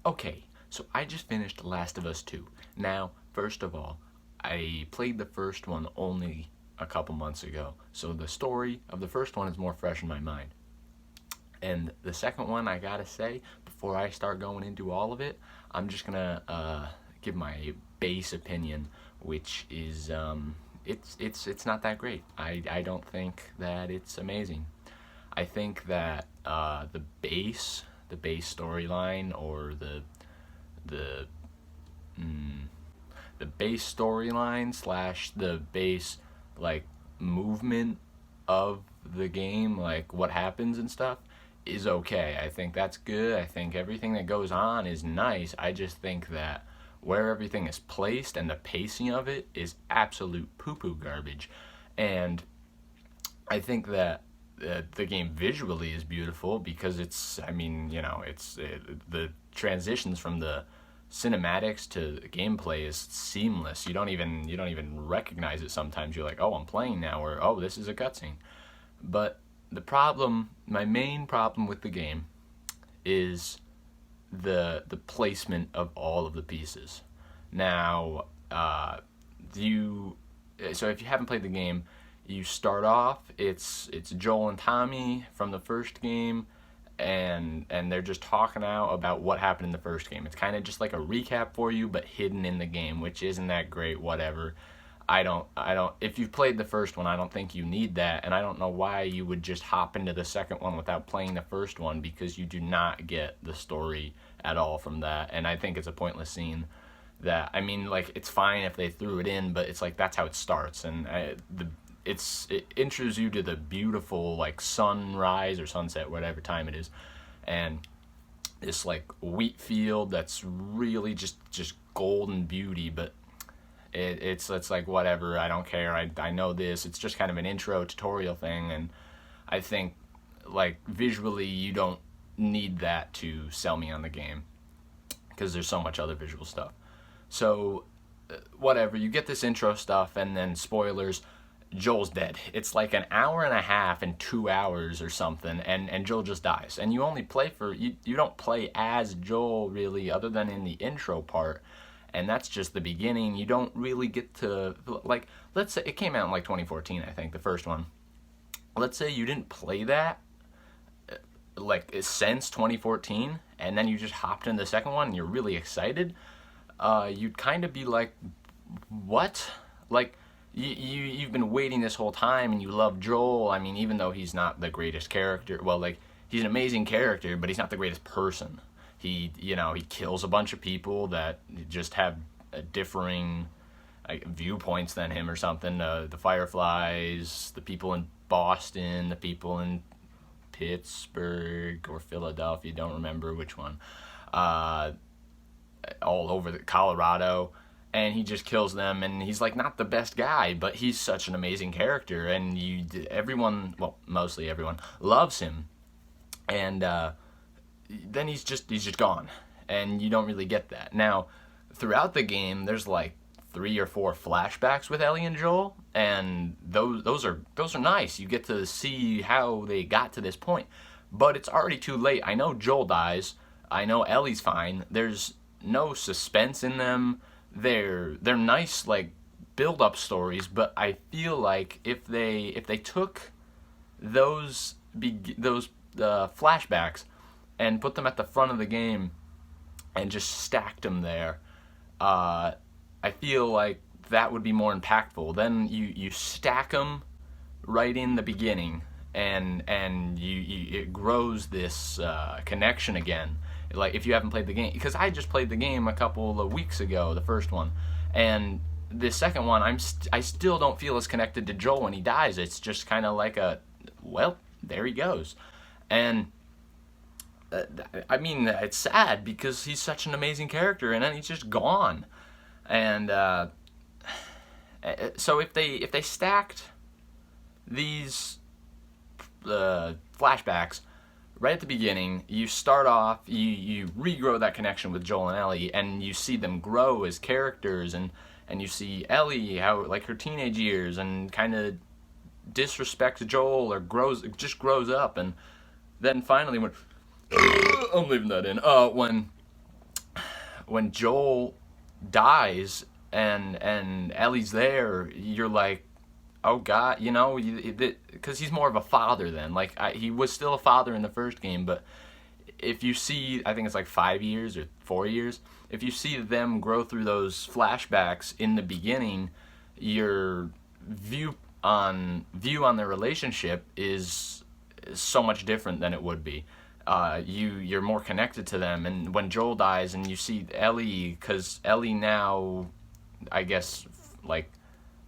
Okay, so I just finished Last of Us 2. Now, first of all, I played the first one only a couple months ago, so the story of the first one is more fresh in my mind. And the second one, I gotta say, before I start going into all of it, I'm just gonna give my base opinion, which is it's not that great. I don't think that it's amazing. I think that the base storyline or the the base storyline slash the base like movement of the game, like what happens and stuff, is okay. I think that's good. I think everything that goes on is nice. I just think that where everything is placed and the pacing of it is absolute poo poo garbage. And I think that the game visually is beautiful because I mean, the transitions from the cinematics to gameplay is seamless. You don't even recognize it sometimes. You're like, oh, I'm playing now, or oh, this is a cutscene. But my main problem with the game is the placement of all of the pieces. Now, you so if you haven't played the game, you start off. It's Joel and Tommy from the first game, and they're just talking out about what happened in the first game. It's kind of just like a recap for you, but hidden in the game, which isn't that great. Whatever. I don't. If you've played the first one, I don't think you need that, and I don't know why you would just hop into the second one without playing the first one because you do not get the story at all from that, and I think it's a pointless scene. That I mean, like it's fine if they threw it in, but it's like that's how it starts, and it intros you to the beautiful like sunrise or sunset, whatever time it is, and this like wheat field that's really just golden beauty, but it's like whatever. I don't care. I know this. It's just kind of an intro tutorial thing, and I think like visually you don't need that to sell me on the game because there's so much other visual stuff. So whatever. You get this intro stuff, and then spoilers. Joel's dead. It's like an hour and a half and 2 hours or something, and Joel just dies. And you only play for you don't play as Joel really, other than in the intro part, and that's just the beginning. You don't really get to like let's say it came out in like 2014, I think, the first one. Let's say you didn't play that like since 2014, and then you just hopped into the second one and you're really excited. You'd kind of be like, what? Like you've been waiting this whole time and you love Joel. I mean, even though he's not the greatest character, well, like he's an amazing character, but he's not the greatest person. He kills a bunch of people that just have differing like, viewpoints than him or something. The Fireflies, the people in Boston, the people in Pittsburgh or Philadelphia, don't remember which one. Uh, all over the Colorado, and he just kills them, and he's like not the best guy, but he's such an amazing character, and everyone, well, mostly everyone loves him, and then he's just gone, and you don't really get that. Now throughout the game there's like 3 or 4 flashbacks with Ellie and Joel, and those are nice. You get to see how they got to this point, but it's already too late. I know Joel dies, I know Ellie's fine. There's no suspense in them. They're nice like build up stories, but I feel like if they took those flashbacks and put them at the front of the game and just stacked them there, uh, I feel like that would be more impactful. Then you stack them right in the beginning, and it grows this connection again. Like if you haven't played the game, because I just played the game a couple of weeks ago, the first one, and the second one, I still don't feel as connected to Joel when he dies. It's just kind of like well, there he goes, and I mean it's sad because he's such an amazing character, and then he's just gone, and so if they stacked these flashbacks right at the beginning, you start off, you regrow that connection with Joel and Ellie, and you see them grow as characters, and you see Ellie how like her teenage years and kind of disrespects Joel or grows up, and then finally when I'm leaving that in when when Joel dies and Ellie's there, you're like, oh God, you know, because he's more of a father then. Like he was still a father in the first game, but if you see, I think it's like 5 years or 4 years, if you see them grow through those flashbacks in the beginning, your view on their relationship is so much different than it would be. You're more connected to them, and when Joel dies and you see Ellie, because Ellie now, I guess, like,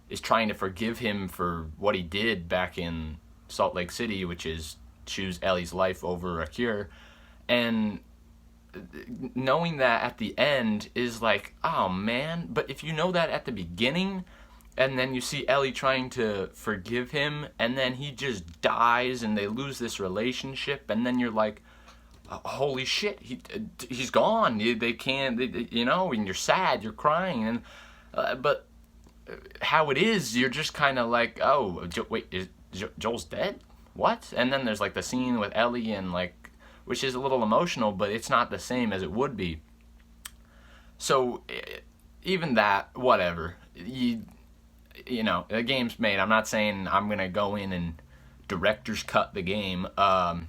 is trying to forgive him for what he did back in Salt Lake City, which is choose Ellie's life over a cure. And knowing that at the end is like, oh man, but if you know that at the beginning, and then you see Ellie trying to forgive him, and then he just dies and they lose this relationship, and then you're like, holy shit, he's gone. They can't, you know, and you're sad, you're crying, and but how it is, you're just kind of like, oh, wait, is Joel's dead? What? And then there's like the scene with Ellie, and like, which is a little emotional, but it's not the same as it would be. So even that, whatever, you know, the game's made. I'm not saying I'm gonna go in and director's cut the game, but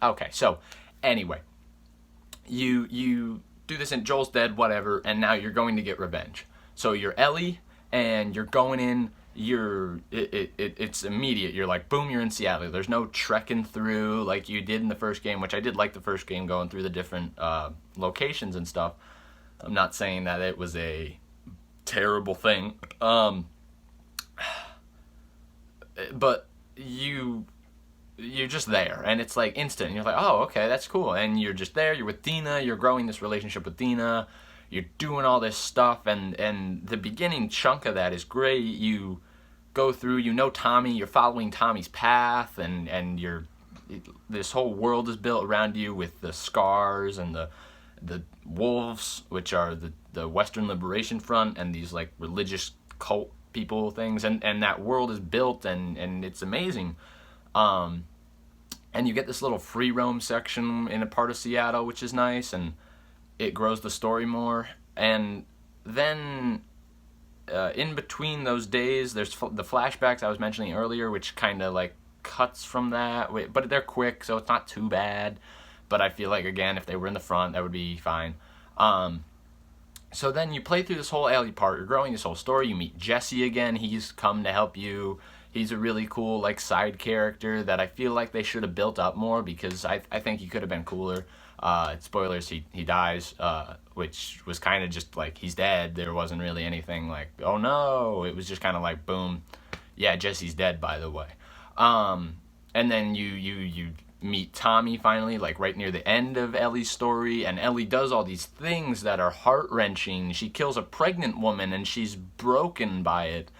okay. So anyway, you do this, and Joel's dead, whatever, and now you're going to get revenge. So you're Ellie, and you're going in. It's immediate. You're like, boom, you're in Seattle. There's no trekking through like you did in the first game, which I did like the first game, going through the different locations and stuff. I'm not saying that it was a terrible thing, but you're just there, and it's like instant, and you're like, oh, okay, that's cool, and you're just there, you're with Dina, you're growing this relationship with Dina, you're doing all this stuff, and the beginning chunk of that is great. You go through, you know Tommy, you're following Tommy's path, and this whole world is built around you with the scars and the wolves, which are the Western Liberation Front, and these like religious cult people things, and that world is built, and it's amazing. And you get this little free roam section in a part of Seattle, which is nice, and it grows the story more. And then in between those days, there's the flashbacks I was mentioning earlier, which kind of like cuts from that, but they're quick, so it's not too bad. But I feel like, again, if they were in the front, that would be fine. So then you play through this whole Ellie part. You're growing this whole story. You meet Jesse again. He's come to help you. He's a really cool like side character that I feel like they should have built up more, because I think he could have been cooler. Spoilers, he dies, which was kind of just like, he's dead. There wasn't really anything like, oh no. It was just kind of like, boom. Yeah, Jesse's dead, by the way. And then you meet Tommy finally, like right near the end of Ellie's story, and Ellie does all these things that are heart-wrenching. She kills a pregnant woman, and she's broken by it.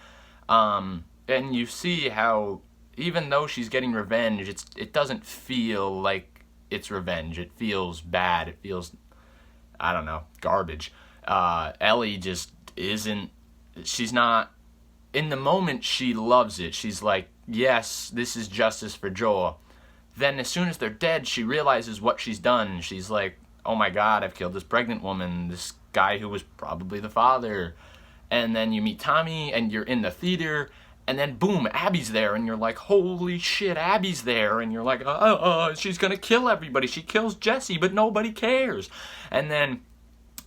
And you see how, even though she's getting revenge, it doesn't feel like it's revenge. It feels bad. It feels, I don't know, garbage. Ellie just isn't, she's not, in the moment she loves it. She's like, yes, this is justice for Joel. Then as soon as they're dead, she realizes what she's done. She's like, oh my God, I've killed this pregnant woman, this guy who was probably the father. And then you meet Tommy, and you're in the theater, and then boom, Abby's there, and you're like, holy shit, Abby's there, and you're like, she's gonna kill everybody. She kills Jesse, but nobody cares. And then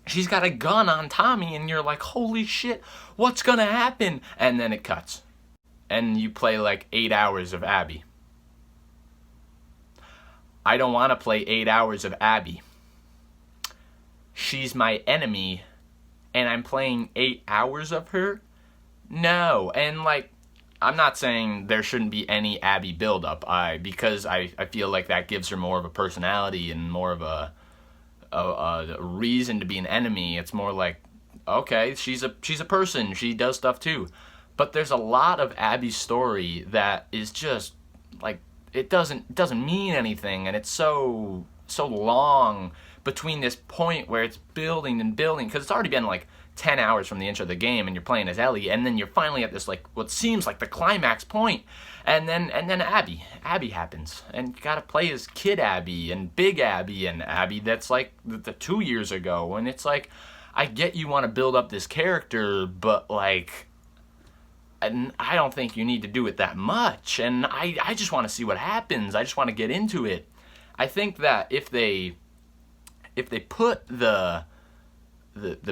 she's got a gun on Tommy, and you're like, holy shit, what's gonna happen? And then it cuts, and you play like 8 hours of Abby. I don't want to play 8 hours of Abby. She's my enemy, and I'm playing 8 hours of her? No. And like, I'm not saying there shouldn't be any Abby buildup, because I feel like that gives her more of a personality and more of a reason to be an enemy. It's more like, okay, she's a person, she does stuff too. But there's a lot of Abby's story that is just like, it doesn't mean anything, and it's so long between this point where it's building and building, because it's already been like 10 hours from the intro of the game, and you're playing as Ellie, and then you're finally at this, like, what seems like the climax point, and then Abby happens, and you gotta play as Kid Abby, and Big Abby, and Abby that's, like, the 2 years ago, and it's like, I get you want to build up this character, but, like, and I don't think you need to do it that much, and I just want to see what happens. I just want to get into it. I think that if they put the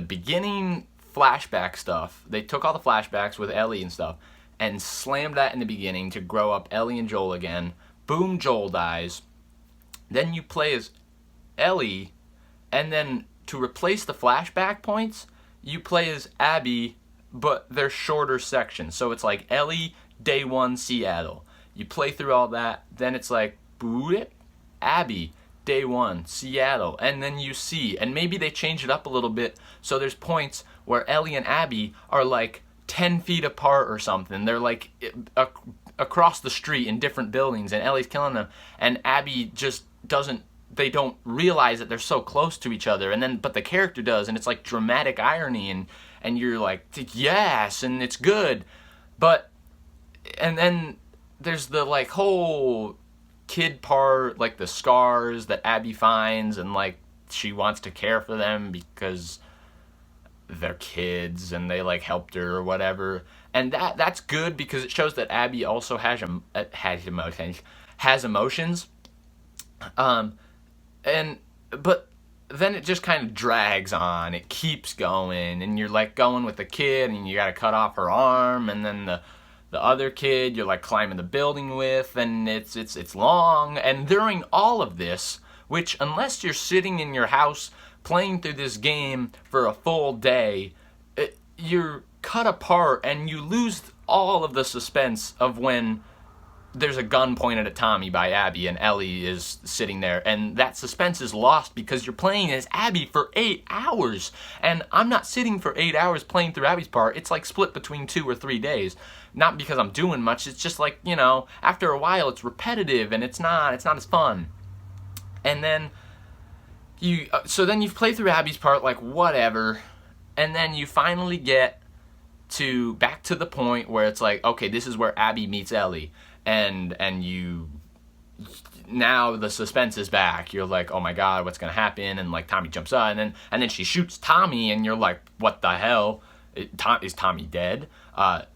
beginning flashback stuff, they took all the flashbacks with Ellie and stuff, and slammed that in the beginning to grow up Ellie and Joel again. Boom, Joel dies. Then you play as Ellie, and then to replace the flashback points, you play as Abby, but they're shorter sections. So it's like Ellie, day one, Seattle. You play through all that, then it's like, boop, Abby, day one, Seattle. And then you see, and maybe they change it up a little bit, so there's points where Ellie and Abby are like 10 feet apart or something. They're like across the street in different buildings, and Ellie's killing them, and Abby just they don't realize that they're so close to each other, and then but the character does, and it's like dramatic irony, and you're like, yes, and it's good. But and then there's the like whole kid part, like the scars that Abby finds, and like she wants to care for them because they're kids and they like helped her or whatever, and that's good because it shows that Abby also has emotions. And but then it just kind of drags on. It keeps going, and you're like going with the kid, and you got to cut off her arm, and then the other kid you're like climbing the building with, and it's long. And during all of this, which unless you're sitting in your house playing through this game for a full day, you're cut apart, and you lose all of the suspense of when there's a gun pointed at Tommy by Abby, and Ellie is sitting there, and that suspense is lost because you're playing as Abby for 8 hours, and I'm not sitting for 8 hours playing through Abby's part. It's like split between 2 or 3 days, not because I'm doing much. It's just like, you know, after a while it's repetitive, and it's not as fun. And then so then you play through Abby's part, like whatever, and then you finally get back to the point where it's like, okay, this is where Abby meets Ellie. And you now the suspense is back. You're like, oh my god, what's gonna happen? And like Tommy jumps out, and then she shoots Tommy, and you're like, what the hell? Is Tommy dead?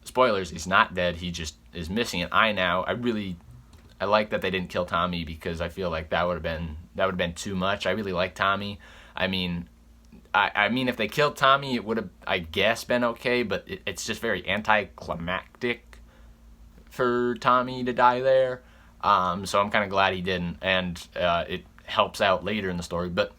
Spoilers: he's not dead. He just is missing an eye now. I like that they didn't kill Tommy, because I feel like that would have been too much. I really like Tommy. I mean, if they killed Tommy, it would have, I guess, been okay. But it's just very anticlimactic for Tommy to die there, so I'm kind of glad he didn't, and it helps out later in the story. But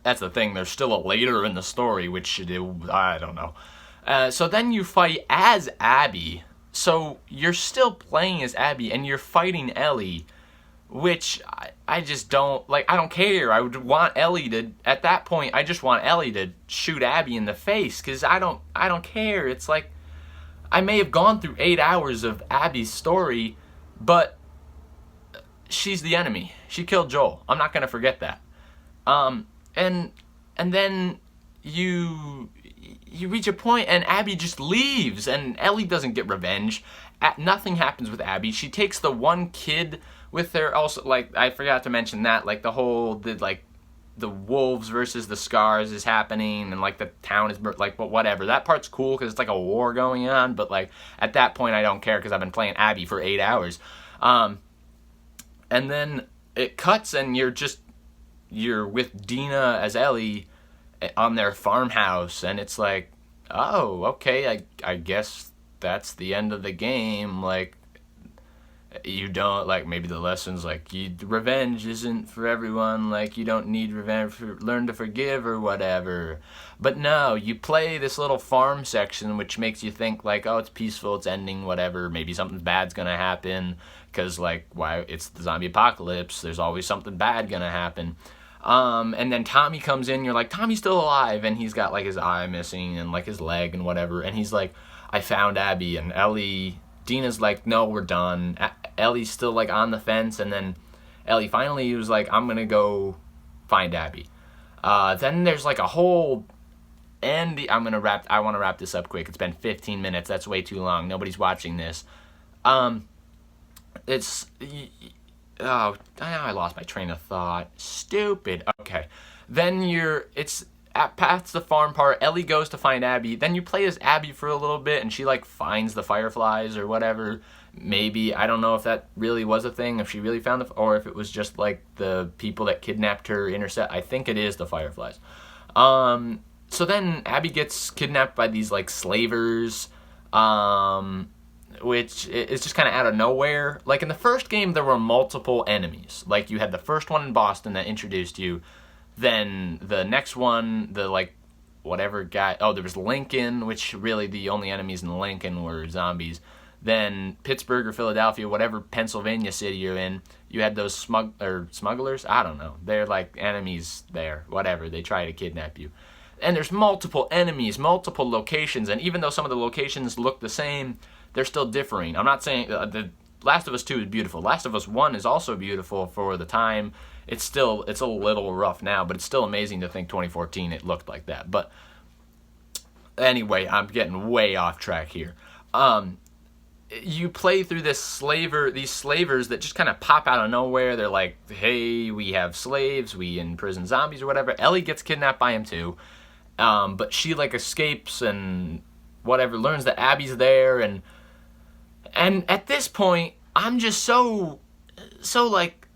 that's the thing, there's still a later in the story, which I don't know. So then you fight as Abby, so you're still playing as Abby, and you're fighting Ellie, which I just don't, like, I don't care. I would want Ellie to, at that point, I just want Ellie to shoot Abby in the face, because I don't care. It's like, I may have gone through 8 hours of Abby's story, but she's the enemy. She killed Joel. I'm not going to forget that. And then you reach a point, and Abby just leaves, and Ellie doesn't get revenge. Nothing happens with Abby. She takes the one kid with her. Also, like, I forgot to mention that, like, the wolves versus the scars is happening, and like the town is like, but whatever, that part's cool because it's like a war going on, but like at that point I don't care because I've been playing Abby for 8 hours. And then it cuts, and you're with Dina as Ellie on their farmhouse, and it's like, oh, okay, I guess that's the end of the game. Like, you don't, like, maybe the lessons, like, revenge isn't for everyone, like, you don't need revenge, learn to forgive or whatever. But no, you play this little farm section, which makes you think, like, oh, it's peaceful, it's ending, whatever, maybe something bad's gonna happen, because, like, why, it's the zombie apocalypse, there's always something bad gonna happen. And then Tommy comes in, you're like, Tommy's still alive, and he's got, like, his eye missing, and, like, his leg and whatever, and he's like, I found Abby, and Dina's like, no, we're done. Ellie's still, like, on the fence, and then Ellie finally was like, I'm gonna go find Abby. Then there's, like, a whole and I want to wrap this up quick. It's been 15 minutes. That's way too long. Nobody's watching this. It's oh, I lost my train of thought. Stupid. Okay. Then it's past the farm part. Ellie goes to find Abby. Then you play as Abby for a little bit, and she like finds the fireflies or whatever. Maybe, I don't know if that really was a thing, if she really found or if it was just like the people that kidnapped her intercept. I think it is the fireflies. So then Abby gets kidnapped by these like slavers, which is just kind of out of nowhere. Like in the first game, there were multiple enemies. Like you had the first one in Boston that introduced you. Then the next one, the like whatever guy. Oh, there was Lincoln, which really the only enemies in Lincoln were zombies. Then Pittsburgh or Philadelphia, whatever Pennsylvania city you're in, you had those smugglers. I don't know. They're like enemies there. Whatever. They try to kidnap you. And there's multiple enemies, multiple locations, and even though some of the locations look the same, they're still differing. I'm not saying the Last of Us 2 is beautiful. Last of Us 1 is also beautiful for the time. It's a little rough now, but it's still amazing to think 2014 it looked like that. But anyway, I'm getting way off track here. You play through these slavers that just kind of pop out of nowhere. They're like, hey, we have slaves, we imprison zombies or whatever. Ellie gets kidnapped by him too. But she like escapes and whatever, learns that Abby's there, and at this point, I'm just so like,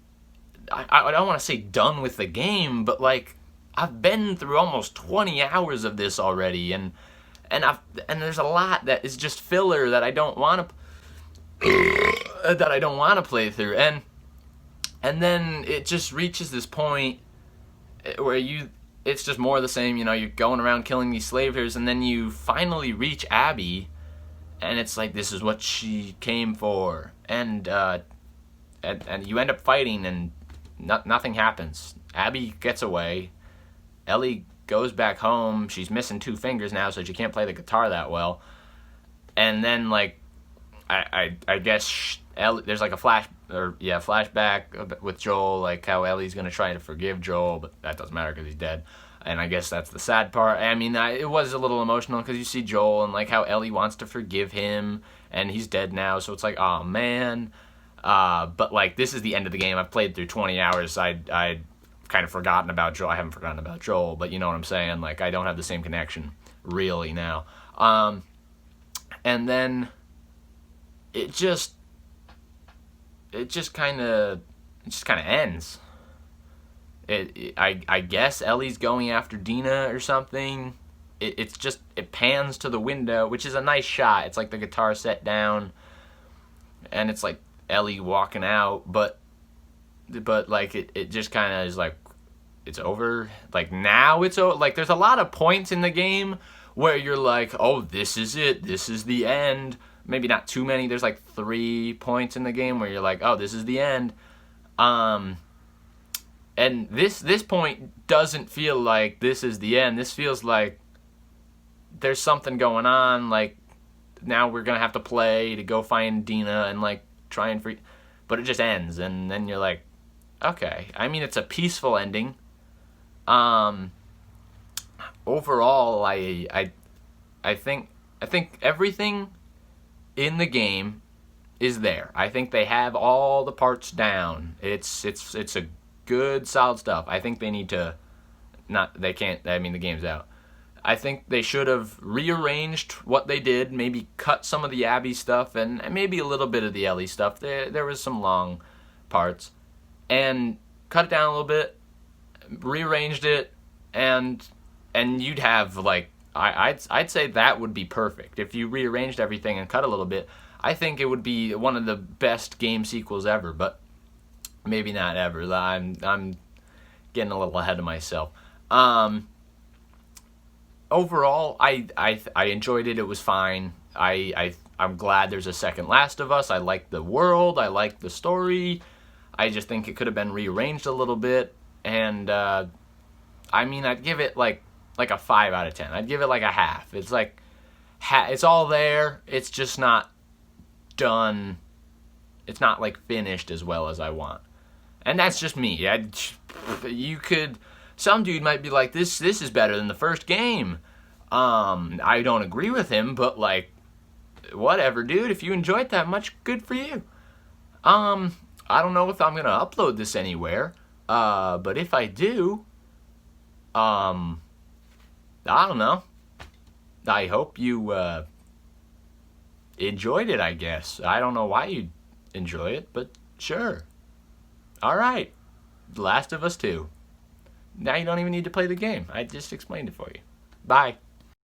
I don't want to say done with the game, but like, I've been through almost 20 hours of this already, and there's a lot that is just filler that I don't want to play through, and then it just reaches this point where it's just more of the same. You know, you're going around killing these slavers, and then you finally reach Abby, and it's like, this is what she came for, and you end up fighting, and nothing happens. Abby gets away. Ellie goes back home. She's missing 2 fingers now, so she can't play the guitar that well. And then, like, I guess there's like a flashback with Joel, like how Ellie's gonna try to forgive Joel, but that doesn't matter because he's dead. And I guess that's the sad part. I mean, it was a little emotional because you see Joel and like how Ellie wants to forgive him, and he's dead now, so it's like, oh man. But like, this is the end of the game. I've played through 20 hours. I kind of forgotten about Joel. I haven't forgotten about Joel, but you know what I'm saying? Like, I don't have the same connection really now. And then it just kind of ends. I guess Ellie's going after Dina or something. It pans to the window, which is a nice shot. It's like the guitar set down, and it's like Ellie walking out, but like it just kind of is like, it's over. Like, now it's over. Like, there's a lot of points in the game where you're like, oh, this is it. This is the end. Maybe not too many. There's like 3 points in the game where you're like, oh, this is the end. And this point doesn't feel like this is the end. This feels like there's something going on. Like, now we're gonna have to play to go find Dina and like try and free. But it just ends, and then you're like, okay. I mean, it's a peaceful ending. Overall, I think everything in the game is there. I think they have all the parts down. It's a good, solid stuff. I think they need to they can't, I mean, the game's out. I think they should have rearranged what they did, maybe cut some of the Abby stuff and maybe a little bit of the Ellie stuff. There was some long parts, and cut it down a little bit, rearranged it, and you'd have like, I'd say that would be perfect. If you rearranged everything and cut a little bit, I think it would be one of the best game sequels ever, but maybe not ever. I'm getting a little ahead of myself. Overall, I enjoyed it. It was fine. I'm glad there's a second Last of Us. I like the world. I like the story. I just think it could have been rearranged a little bit. And I mean, I'd give it like a 5 out of 10. I'd give it like a half. It's like it's all there. It's just not done. It's not like finished as well as I want. And that's just me. Some dude might be like, this is better than the first game. I don't agree with him, but like, whatever, dude. If you enjoy it that much, good for you. I don't know if I'm gonna upload this anywhere, but if I do, I don't know. I hope you enjoyed it, I guess. I don't know why you enjoy it, but sure. All right. The Last of Us 2. Now you don't even need to play the game. I just explained it for you. Bye.